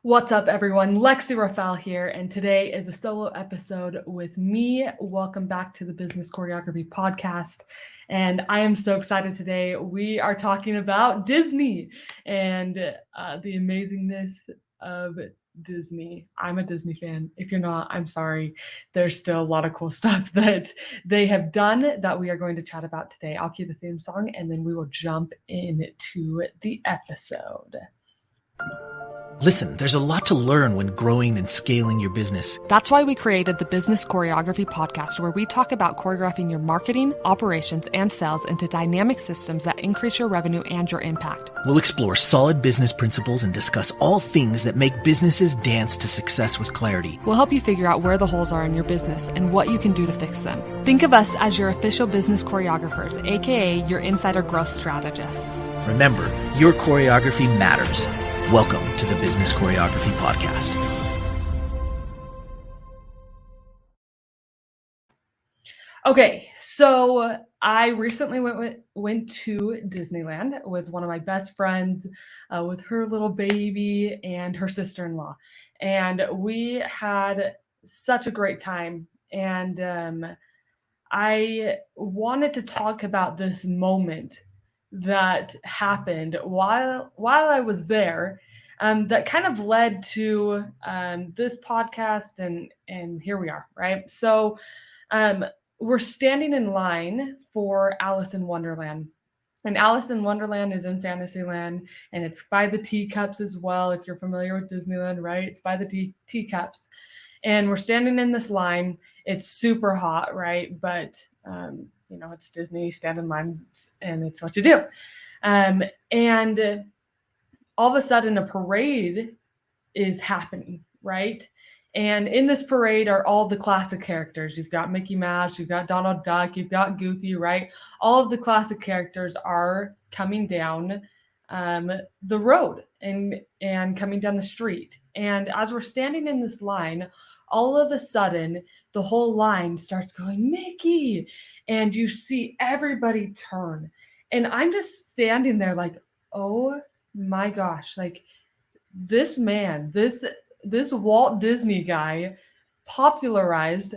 What's up, everyone? Lexi Raphael here, and today is a solo episode with me. Welcome back to the Business Choreography Podcast. And I am so excited today. We are talking about Disney and the amazingness of Disney. I'm a Disney fan. If you're not, I'm sorry. There's still a lot of cool stuff that they have done that we are going to chat about today. I'll cue the theme song and then we will jump into the episode. Listen, there's a lot to learn when growing and scaling your business. That's why we created the Business Choreography Podcast, where we talk about choreographing your marketing, operations, and sales into dynamic systems that increase your revenue and your impact. We'll explore solid business principles and discuss all things that make businesses dance to success with clarity. We'll help you figure out where the holes are in your business and what you can do to fix them. Think of us as your official business choreographers, aka your insider growth strategists. Remember, your choreography matters. Welcome to the Business Choreography Podcast. Okay, so I recently went to Disneyland with one of my best friends, with her little baby and her sister-in-law, and we had such a great time. And I wanted to talk about this moment that happened while I was there, that kind of led to this podcast, and here we are, right? So we're standing in line for Alice in Wonderland. And Alice in Wonderland is in Fantasyland, and it's by the teacups as well. If you're familiar with Disneyland, right? It's by the teacups. And we're standing in this line. It's super hot, right? But it's Disney, stand in line, and it's what you do. And all of a sudden, a parade is happening, right? And in this parade are all the classic characters. You've got Mickey Mouse, you've got Donald Duck, you've got Goofy, right? All of the classic characters are coming down the road and coming down the street. And as we're standing in this line, all of a sudden, the whole line starts going, Mickey! And you see everybody turn. And I'm just standing there like, oh my gosh, like this man, this Walt Disney guy popularized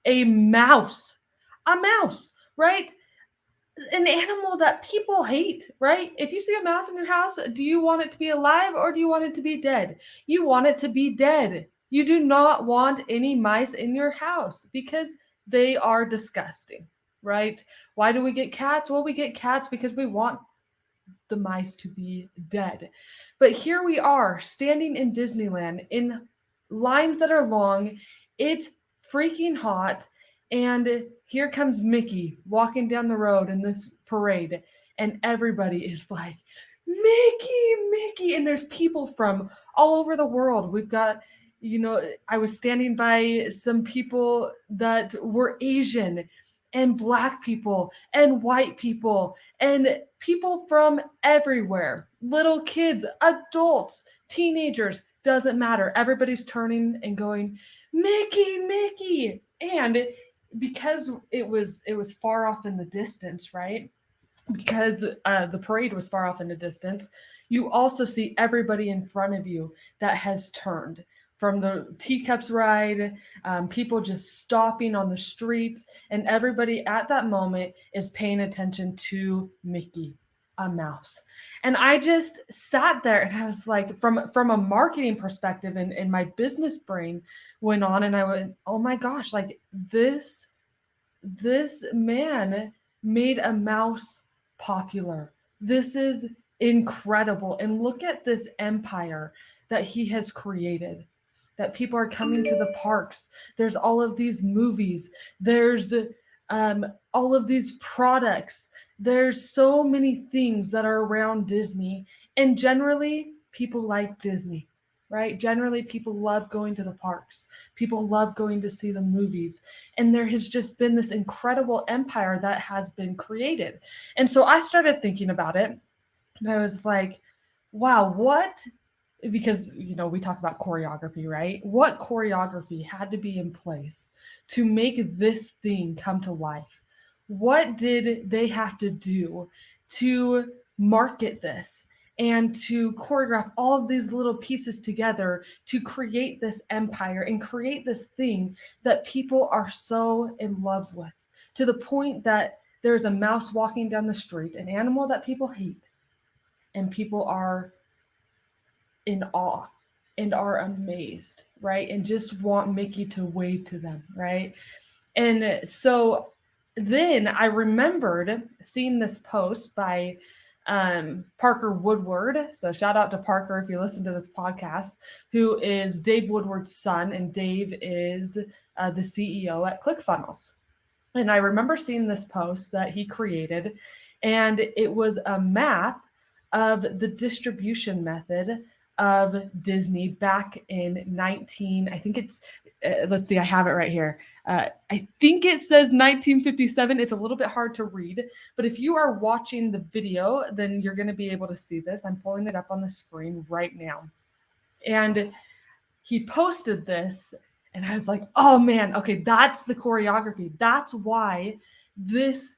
a mouse, right? An animal that people hate, right? If you see a mouse in your house, do you want it to be alive or do you want it to be dead? You want it to be dead. You do not want any mice in your house because they are disgusting, right? Why do we get cats? Well, we get cats because we want the mice to be dead. But here we are standing in Disneyland in lines that are long. It's freaking hot. And here comes Mickey walking down the road in this parade. And everybody is like, Mickey. And there's people from all over the world. We've got, I was standing by some people that were Asian and Black people and white people and people from everywhere, little kids, adults, teenagers, doesn't matter. Everybody's turning and going, Mickey. And because it was far off in the distance, right? Because the parade was far off in the distance, you also see everybody in front of you that has turned from the teacups ride, people just stopping on the streets, and everybody at that moment is paying attention to Mickey, a mouse. And I just sat there and I was like, from a marketing perspective, and my business brain went on, and I went, oh my gosh, like this man made a mouse popular. This is incredible. And look at this empire that he has created, that people are coming to the parks. There's all of these movies. There's all of these products. There's so many things that are around Disney. And generally, people like Disney, right? Generally, people love going to the parks. People love going to see the movies. And there has just been this incredible empire that has been created. And so I started thinking about it. And I was like, wow, because we talk about choreography, right? What choreography had to be in place to make this thing come to life? What did they have to do to market this and to choreograph all of these little pieces together to create this empire and create this thing that people are so in love with, to the point that there's a mouse walking down the street, an animal that people hate, and people are in awe and are amazed, right? And just want Mickey to wave to them, right? And so then I remembered seeing this post by Parker Woodward. So shout out to Parker if you listen to this podcast, who is Dave Woodward's son, and Dave is the CEO at ClickFunnels. And I remember seeing this post that he created, and it was a map of the distribution method of Disney back in I think it's, let's see, I have it right here. I think it says 1957. It's a little bit hard to read, but if you are watching the video, then you're going to be able to see this. I'm pulling it up on the screen right now. And he posted this, and I was like, oh man, okay, that's the choreography. That's why this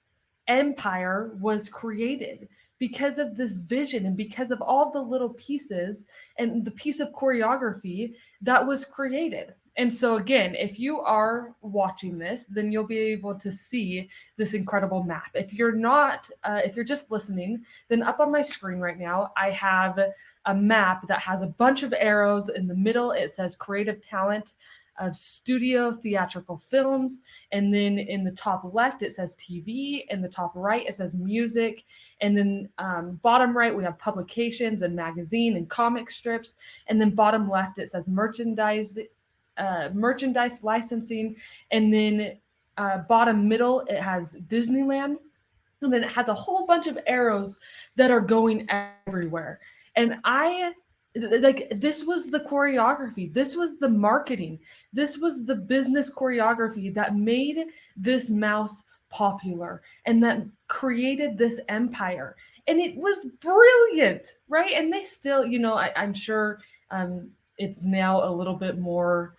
empire was created, because of this vision and because of all the little pieces and the piece of choreography that was created. And so again, if you are watching this, then you'll be able to see this incredible map. If you're not, if you're just listening, then up on my screen right now, I have a map that has a bunch of arrows. In the middle, it says creative talent of studio theatrical films. And then in the top left, it says TV. In the top right, it says music. And then bottom right, we have publications and magazine and comic strips. And then bottom left, it says merchandise licensing. And then bottom middle, it has Disneyland. And then it has a whole bunch of arrows that are going everywhere. And this was the choreography. This was the marketing. This was the business choreography that made this mouse popular and that created this empire. And it was brilliant, right? And they still, I'm sure it's now a little bit more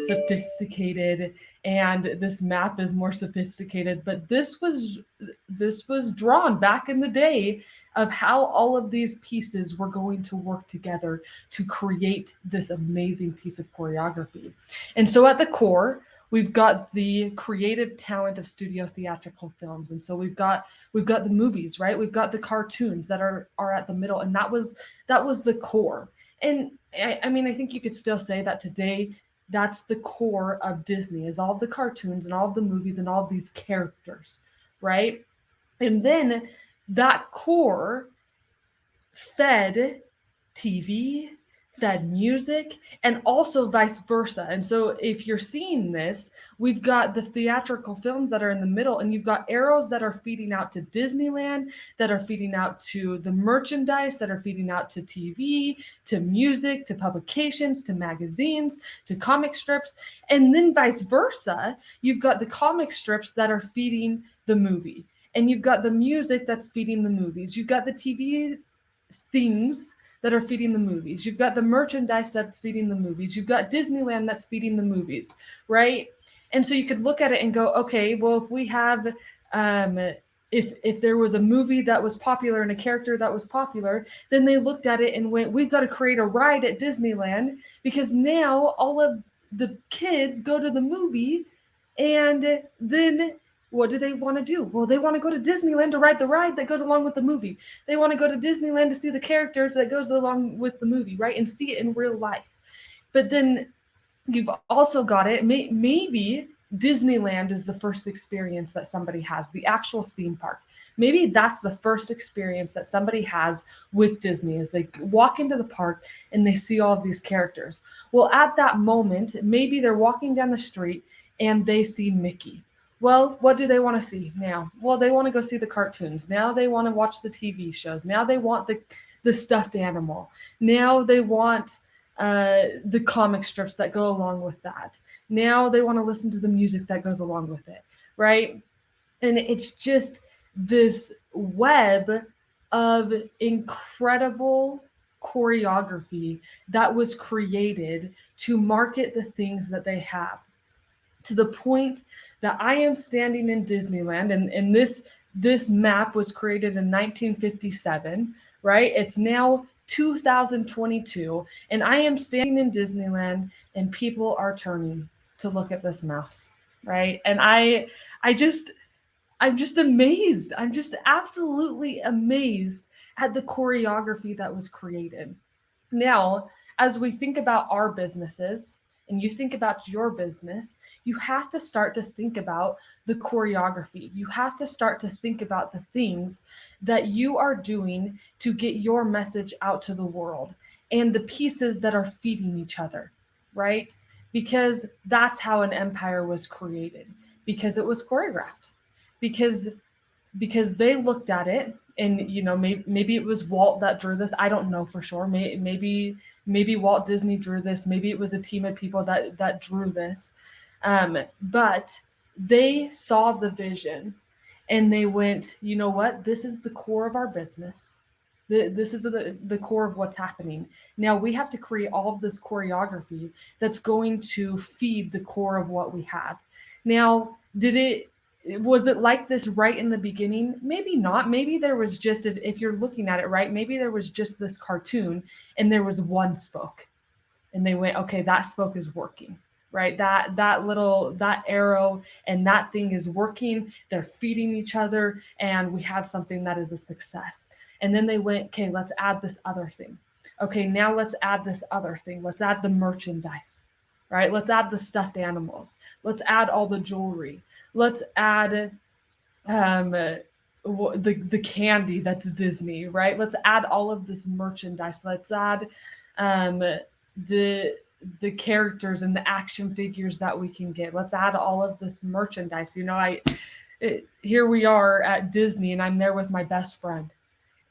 sophisticated, and this map is more sophisticated, but this was drawn back in the day of how all of these pieces were going to work together to create this amazing piece of choreography. And so at the core, we've got the creative talent of studio theatrical films. And so we've got the movies, right? We've got the cartoons that are at the middle, and that was the core. And I mean, I think you could still say that today, that's the core of Disney, is all of the cartoons and all of the movies and all of these characters, right? And then that core fed TV, fed music, and also vice versa. And so if you're seeing this, we've got the theatrical films that are in the middle, and you've got arrows that are feeding out to Disneyland, that are feeding out to the merchandise, that are feeding out to TV, to music, to publications, to magazines, to comic strips. And then vice versa, you've got the comic strips that are feeding the movie. And you've got the music that's feeding the movies. You've got the TV things that are feeding the movies. You've got the merchandise that's feeding the movies. You've got Disneyland that's feeding the movies, right? And so you could look at it and go, okay, well, if we have, if there was a movie that was popular and a character that was popular, then they looked at it and went, we've got to create a ride at Disneyland, because now all of the kids go to the movie, and then what do they want to do? Well, they want to go to Disneyland to ride the ride that goes along with the movie. They want to go to Disneyland to see the characters that goes along with the movie, right? And see it in real life. But then you've also got it. Maybe Disneyland is the first experience that somebody has, the actual theme park. Maybe that's the first experience that somebody has with Disney, as they walk into the park and they see all of these characters. Well, at that moment, maybe they're walking down the street and they see Mickey. Well, what do they want to see now? Well, they want to go see the cartoons. Now they want to watch the TV shows. Now they want the stuffed animal. Now they want the comic strips that go along with that. Now they want to listen to the music that goes along with it, right? And it's just this web of incredible choreography that was created to market the things that they have, to the point that I am standing in Disneyland, and this map was created in 1957, right? It's now 2022, and I am standing in Disneyland, and people are turning to look at this mouse, right? And I'm just amazed. I'm just absolutely amazed at the choreography that was created. Now, as we think about our businesses and you think about your business, you have to start to think about the choreography. You have to start to think about the things that you are doing to get your message out to the world and the pieces that are feeding each other, right? Because that's how an empire was created, because it was choreographed, because they looked at it, and maybe it was Walt that drew this. I don't know for sure. Maybe Walt Disney drew this. Maybe it was a team of people that drew this. But they saw the vision and they went, you know what? This is the core of our business. This is the core of what's happening. Now we have to create all of this choreography that's going to feed the core of what we have. Now, was it like this right in the beginning? Maybe not. Maybe there was just, if you're looking at it right, maybe there was just this cartoon and there was one spoke and they went, okay, that spoke is working, right? That arrow and that thing is working. They're feeding each other and we have something that is a success. And then they went, okay, let's add this other thing. Okay, now let's add this other thing. Let's add the merchandise, right? Let's add the stuffed animals. Let's add all the jewelry. Let's add the candy that's Disney, right? Let's add all of this merchandise. Let's add the characters and the action figures that we can get. Let's add all of this merchandise. Here we are at Disney, and I'm there with my best friend,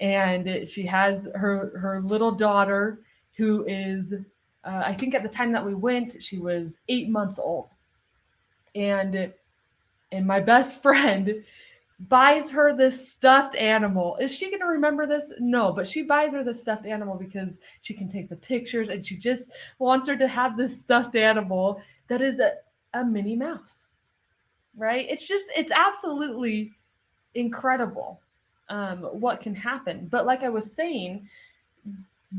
and she has her little daughter who is, I think at the time that we went, she was 8 months old, and my best friend buys her this stuffed animal. Is she going to remember this? No, but she buys her the stuffed animal because she can take the pictures and she just wants her to have this stuffed animal that is a Minnie Mouse, right? It's absolutely incredible what can happen. But like I was saying,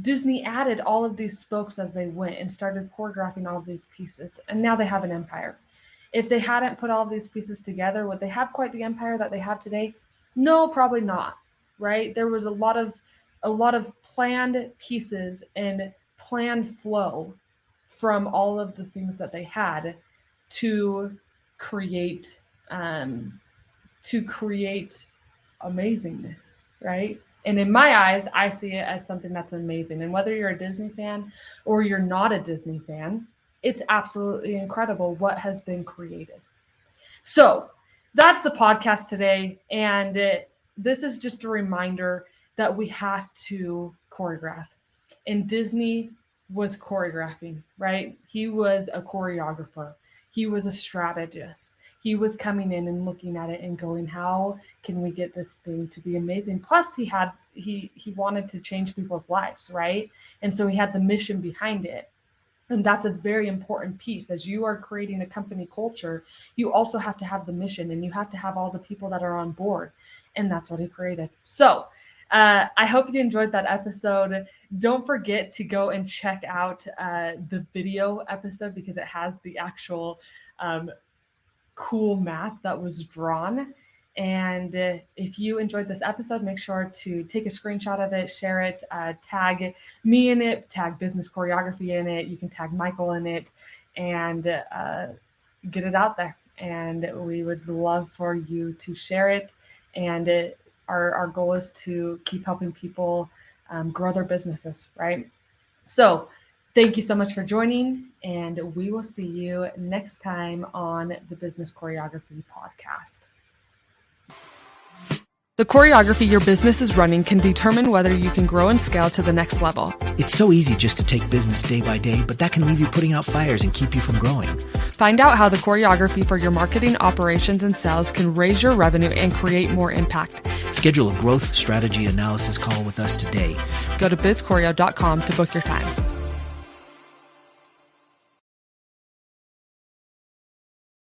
Disney added all of these spokes as they went and started choreographing all of these pieces. And now they have an empire. If they hadn't put all of these pieces together, would they have quite the empire that they have today? No, probably not, right? There was a lot of planned pieces and planned flow from all of the things that they had to create amazingness, right? And in my eyes, I see it as something that's amazing. And whether you're a Disney fan or you're not a Disney fan, it's absolutely incredible what has been created. So that's the podcast today. And this is just a reminder that we have to choreograph. And Disney was choreographing, right? He was a choreographer. He was a strategist. He was coming in and looking at it and going, how can we get this thing to be amazing? Plus he wanted to change people's lives, right? And so he had the mission behind it. And that's a very important piece. As you are creating a company culture, you also have to have the mission and you have to have all the people that are on board. And that's what he created. So I hope you enjoyed that episode. Don't forget to go and check out the video episode because it has the actual cool map that was drawn. And if you enjoyed this episode, make sure to take a screenshot of it, share it, tag me in it, tag Business Choreography in it. You can tag Michael in it and get it out there. And we would love for you to share it. And our goal is to keep helping people grow their businesses, right? So thank you so much for joining, and we will see you next time on the Business Choreography podcast. The choreography your business is running can determine whether you can grow and scale to the next level. It's so easy just to take business day by day, but that can leave you putting out fires and keep you from growing. Find out how the choreography for your marketing, operations, and sales can raise your revenue and create more impact. Schedule a growth strategy analysis call with us today. Go to bizchoreo.com to book your time.